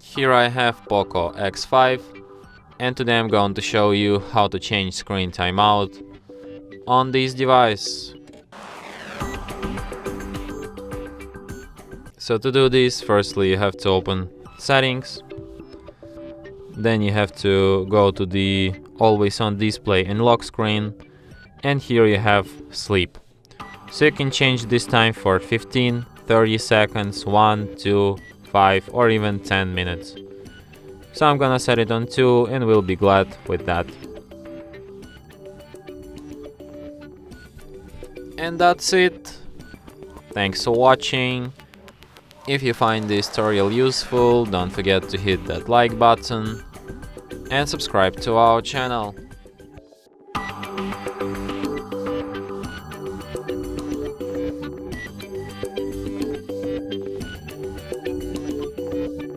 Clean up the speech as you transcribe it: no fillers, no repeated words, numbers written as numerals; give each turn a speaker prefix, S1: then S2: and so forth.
S1: Here I have Poco X5, and today I'm going to show you how to change screen timeout on this device. So to do this, firstly you have to open settings, then you have to go to the always on display and lock screen, and here you have sleep. So you can change this time for 15, 30 seconds, 1, 2, 5 or even 10 minutes. So I'm gonna set it on 2 and we'll be glad with that. And that's it. Thanks for watching. If you find this tutorial useful, don't forget to hit that like button and subscribe to our channel.